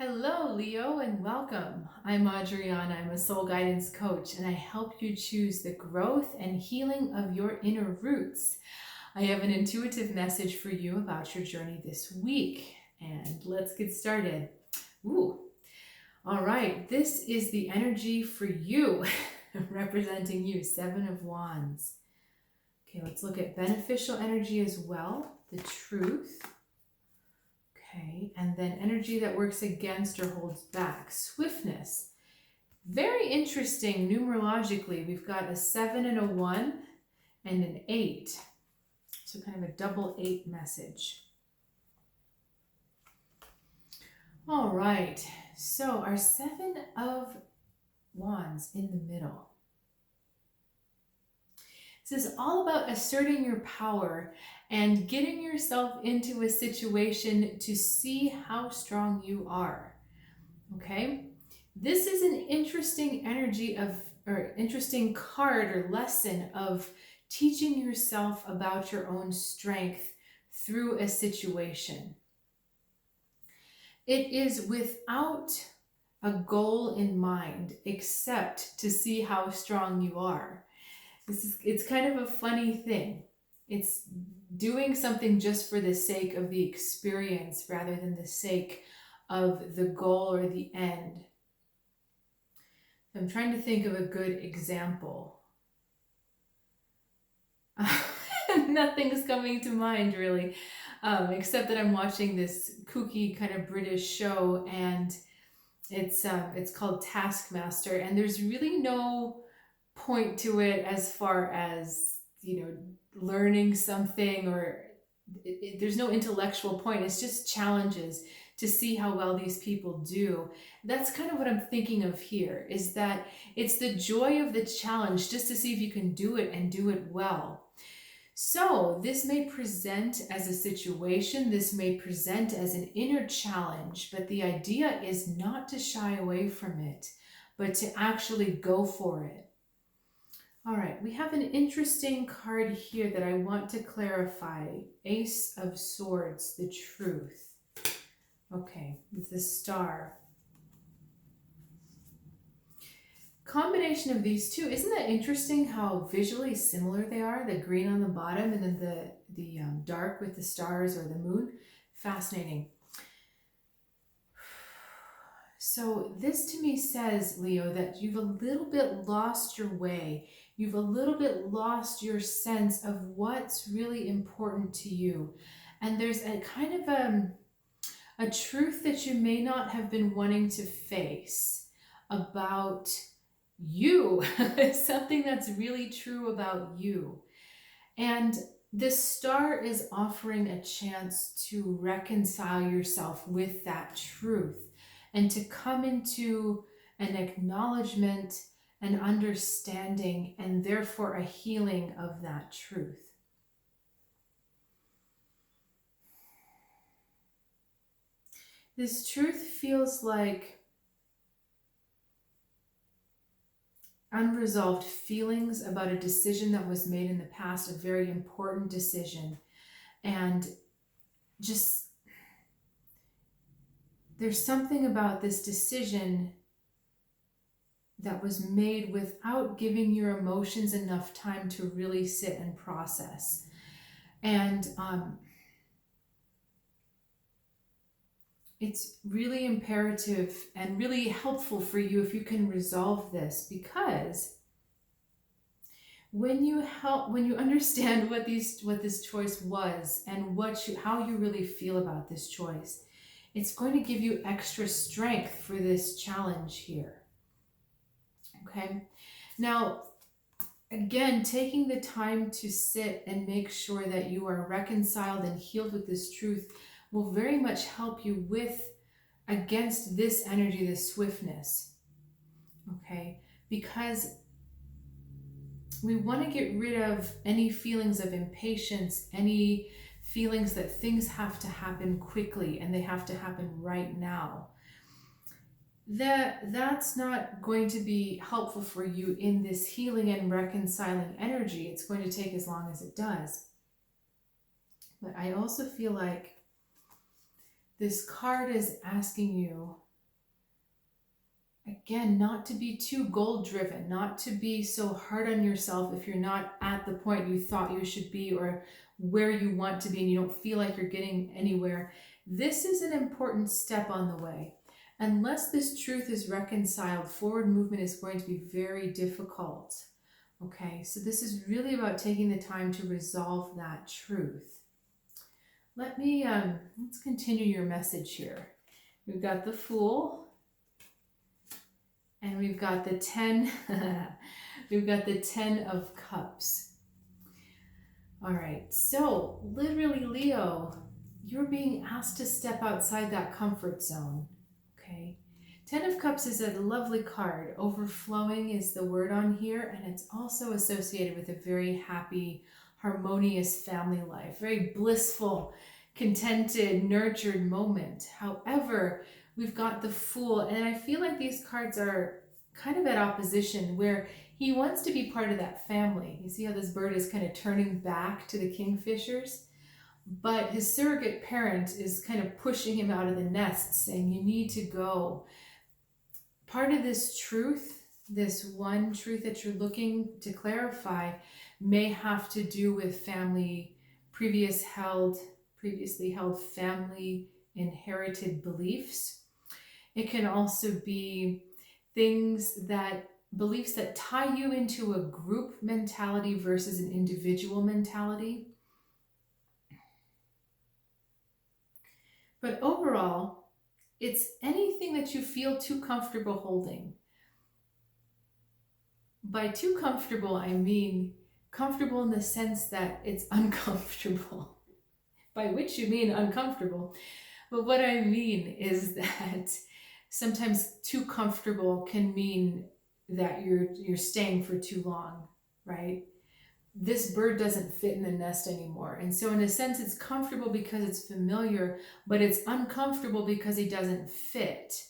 Hello, Leo, and welcome. I'm Adriana. I'm a soul guidance coach, and I help you choose the growth and healing of your inner roots. I have an intuitive message for you about your journey this week, and let's get started. Ooh, all right, this is the energy for you, representing you, Seven of Wands. Okay, let's look at beneficial energy as well, the truth. Okay, and then energy that works against or holds back, swiftness. Very interesting numerologically. We've got a 7 and a 1 and an 8. So kind of a double 8 message. All right, so our 7 of Wands in the middle. This is all about asserting your power and getting yourself into a situation to see how strong you are. Okay? This is an interesting energy or interesting card or lesson of teaching yourself about your own strength through a situation. It is without a goal in mind except to see how strong you are. It's kind of a funny thing. It's doing something just for the sake of the experience rather than the sake of the goal or the end. I'm trying to think of a good example. Nothing's coming to mind really, except that I'm watching this kooky kind of British show, and it's called Taskmaster, and there's really no point to it as far as, learning something, or there's no intellectual point. It's just challenges to see how well these people do. That's kind of what I'm thinking of here, is that it's the joy of the challenge just to see if you can do it and do it well. So this may present as a situation, this may present as an inner challenge, but the idea is not to shy away from it, but to actually go for it. All right, we have an interesting card here that I want to clarify. Ace of Swords, the truth. Okay, with the star. Combination of these two, isn't that interesting how visually similar they are? The green on the bottom and then the dark with the stars or the moon. Fascinating. So this to me says, Leo, that you've a little bit lost your way. You've a little bit lost your sense of what's really important to you. And there's a kind of a truth that you may not have been wanting to face about you, something that's really true about you. And this star is offering a chance to reconcile yourself with that truth and to come into an acknowledgement, an understanding, and therefore a healing of that truth. This truth feels like unresolved feelings about a decision that was made in the past, a very important decision, and just there's something about this decision that was made without giving your emotions enough time to really sit and process. And it's really imperative and really helpful for you if you can resolve this, because when you understand what this choice was and how you really feel about this choice, it's going to give you extra strength for this challenge here. Okay. Now, again, taking the time to sit and make sure that you are reconciled and healed with this truth will very much help you against this energy, this swiftness. Okay. Because we want to get rid of any feelings of impatience, any feelings that things have to happen quickly and they have to happen right now. That's not going to be helpful for you in this healing and reconciling energy. It's going to take as long as it does. But I also feel like this card is asking you Again, not to be too goal driven, not to be so hard on yourself if you're not at the point you thought you should be or where you want to be and you don't feel like you're getting anywhere. This is an important step on the way. Unless this truth is reconciled, forward movement is going to be very difficult. Okay, so this is really about taking the time to resolve that truth. Let's continue your message here. We've got the Fool. And we've got the 10, we've got the 10 of Cups. All right, so literally, Leo, you're being asked to step outside that comfort zone, okay? 10 of Cups is a lovely card. Overflowing is the word on here, and it's also associated with a very happy, harmonious family life, very blissful, contented, nurtured moment. However, we've got the Fool, and I feel like these cards are kind of at opposition, where he wants to be part of that family. You see how this bird is kind of turning back to the kingfishers, but his surrogate parent is kind of pushing him out of the nest, saying, you need to go. Part of this truth, this one truth that you're looking to clarify, may have to do with family, previously held family inherited beliefs. It can also be beliefs that tie you into a group mentality versus an individual mentality. But overall, it's anything that you feel too comfortable holding. By too comfortable, I mean comfortable in the sense that it's uncomfortable. By which you mean uncomfortable. But what I mean is that sometimes too comfortable can mean that you're staying for too long, right? This bird doesn't fit in the nest anymore. And so in a sense, it's comfortable because it's familiar, but it's uncomfortable because he doesn't fit.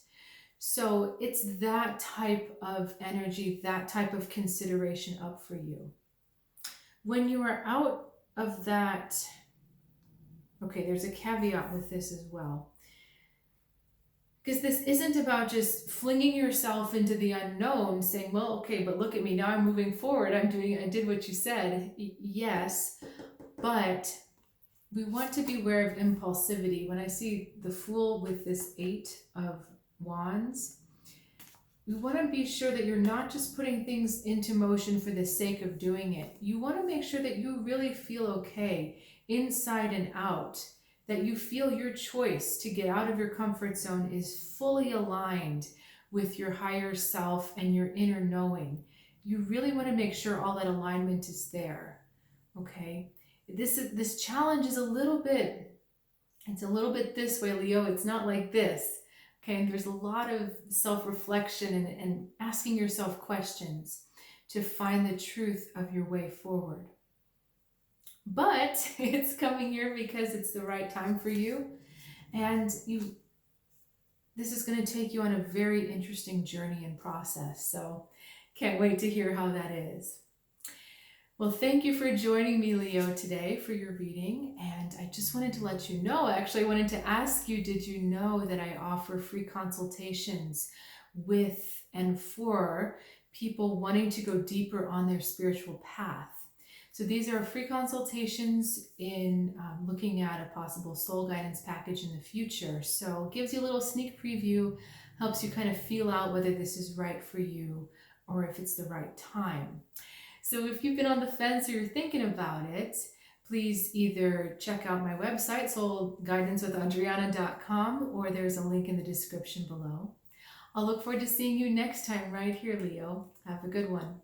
So it's that type of energy, that type of consideration up for you. When you are out of that, okay, there's a caveat with this as well. Because this isn't about just flinging yourself into the unknown, saying, well, okay, but look at me, now I'm moving forward, I did what you said. Yes, but we want to be aware of impulsivity. When I see the Fool with this 8 of Wands, we want to be sure that you're not just putting things into motion for the sake of doing it. You want to make sure that you really feel okay inside and out, that you feel your choice to get out of your comfort zone is fully aligned with your higher self and your inner knowing. You really want to make sure all that alignment is there, okay? This challenge is a little bit this way, Leo. It's not like this, okay? And there's a lot of self-reflection and asking yourself questions to find the truth of your way forward. But it's coming here because it's the right time for you, and this is going to take you on a very interesting journey and process. So can't wait to hear how that is. Well, thank you for joining me, Leo, today for your reading. And I just wanted to let you know, actually I wanted to ask you, did you know that I offer free consultations with and for people wanting to go deeper on their spiritual path? So these are free consultations in looking at a possible soul guidance package in the future. So it gives you a little sneak preview, helps you kind of feel out whether this is right for you or if it's the right time. So if you've been on the fence or you're thinking about it, please either check out my website, soulguidancewithadriana.com, or there's a link in the description below. I'll look forward to seeing you next time right here, Leo. Have a good one.